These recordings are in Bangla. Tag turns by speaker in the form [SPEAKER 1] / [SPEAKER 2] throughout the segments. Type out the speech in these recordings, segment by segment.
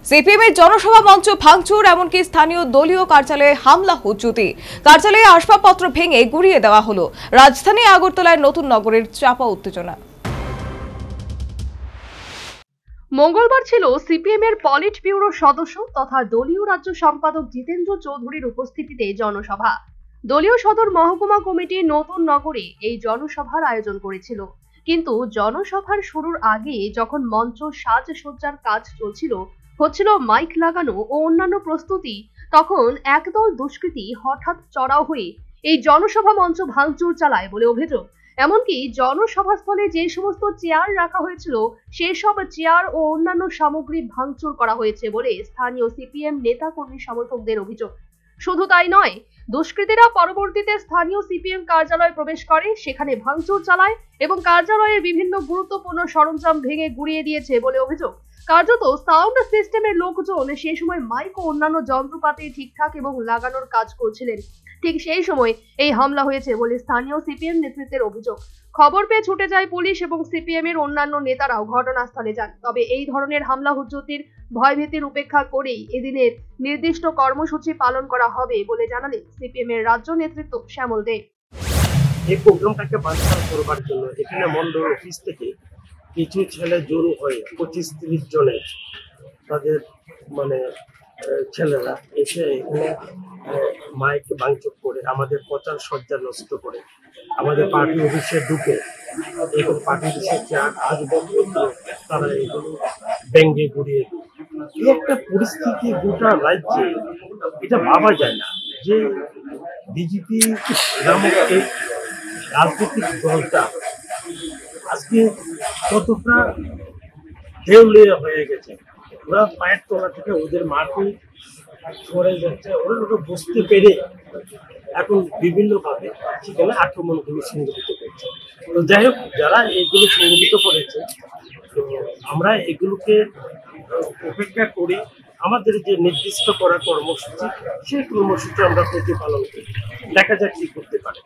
[SPEAKER 1] সিপিএম এর জনসভা মঞ্চ ভাঙচুর, এমনকি স্থানীয় দলীয় কার্যালয়ে হামলা হুজ্জুতি। কার্যালয়ে আসবাবপত্র ভেঙে গুড়িয়ে দেওয়া হলো। রাজধানী আগরতলায় নতুন নগরের চাপা উত্তেজনা।
[SPEAKER 2] মঙ্গলবার ছিল সিপিএম এর পলিট ব্যুরো সদস্য তথা দলীয় রাজ্য সম্পাদক জিতেন্দ্র চৌধুরীর উপস্থিতিতে জনসভা। দলীয় সদর মহকুমা কমিটি নতুন নগরে এই জনসভার আয়োজন করেছিল, কিন্তু জনসভার শুরুর আগে যখন মঞ্চ সাজসজ্জার কাজ হচ্ছিল মাইক লাগানো ও অন্যান্য প্রস্তুতি, তখন একদল দুষ্কৃতী হঠাৎ চড়াও হয়ে এই জনসভা মঞ্চ ভাঙচুর চালায় বলে অভিযোগ। এমনকি জনসভাস্থলে যে সমস্ত চেয়ার রাখা হয়েছিল সেসব চেয়ার ও অন্যান্য সামগ্রী ভাঙচুর করা হয়েছে বলে স্থানীয় সিপিএম নেতা কর্মী সমর্থকদের অভিযোগ। শুধু তাই নয়, দুষ্কৃতীরা পরবর্তীতে স্থানীয় সিপিএম কার্যালয়ে প্রবেশ করে, সেখানে ভাঙচুর চালায় এবং কার্যালয়ের বিভিন্ন গুরুত্বপূর্ণ সরঞ্জাম ভেঙে গুড়িয়ে দিয়েছে বলে অভিযোগ। কার্যত সাউন্ড সিস্টেমের লোকজন সে সময় মাইক ও অন্যান্য যন্ত্রপাতি ঠিকঠাক এবং লাগানোর কাজ করছিলেন। ঠিক সেই সময় এই হামলা হয়েছে বলে স্থানীয় সিপিএম নেতৃত্বের অভিযোগ। খবর পেয়ে ছুটে যায় পুলিশ এবং সিপিএম এর অন্যান্য নেতারাও ঘটনাস্থলে যান। তবে এই ধরনের হামলা হুজ্জুতির ভয়ভীতির উপেক্ষা করেই এদিনের নির্দিষ্ট কর্মসূচি পালন করা হবে বলে জানালেন সিপিএম এর রাজ্য নেতৃত্ব শ্যামল দে।
[SPEAKER 3] এই প্রোগ্রামটাকে বানচাল করবার জন্য এখানে মন্ডল অফিস থেকে কিছু ছেলে জড়ো হয়ে 25-30 জনের তাদের ছেলেরা এসে এখানে মাইক ভাঙচুর করে আমাদের প্রচার সজ্জা নষ্ট করে আমাদের পার্টি অফিসে ঢুকে এবং পার্টি অফিসের যে আসবাবপত্র তারা এগুলো ভেঙে গুড়িয়ে দেয়। এই একটা পরিস্থিতি গোটা রাজ্যে, এটা ভাবা যায় না যে বিজেপি নামক এই রাজনৈতিক দলটা আজকে কতটা দেউলিয়া হয়ে গেছে। ওরা পায়ের তলা থেকে ওদের মাটি সরে যাচ্ছে, ওরা বুঝতে পেরে এখন বিভিন্নভাবে সেখানে আক্রমণগুলো সংগঠিত করছে। তো যাই হোক, যারা এগুলো সংগঠিত করেছে, তো আমরা এগুলোকে উপেক্ষা করি। আমাদের যে নির্দিষ্ট করা কর্মসূচি, সেই কর্মসূচি আমরা প্রতিপালন করি। দেখা যাক কি করতে পারে।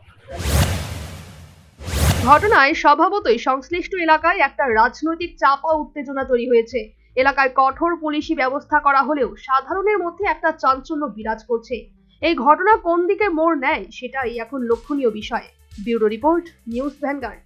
[SPEAKER 2] ঘটনায় স্বভাবতই সংশ্লিষ্ট এলাকায় একটা রাজনৈতিক চাপা উত্তেজনা তৈরি হয়েছে। এলাকায় কঠোর পুলিশি ব্যবস্থা করা হলেও সাধারণের মধ্যে একটা চাঞ্চল্য বিরাজ করছে। এই ঘটনা কোন দিকে মোড় নেয় সেটাই এখন লক্ষণীয় বিষয়। Bureau report, news vanguard.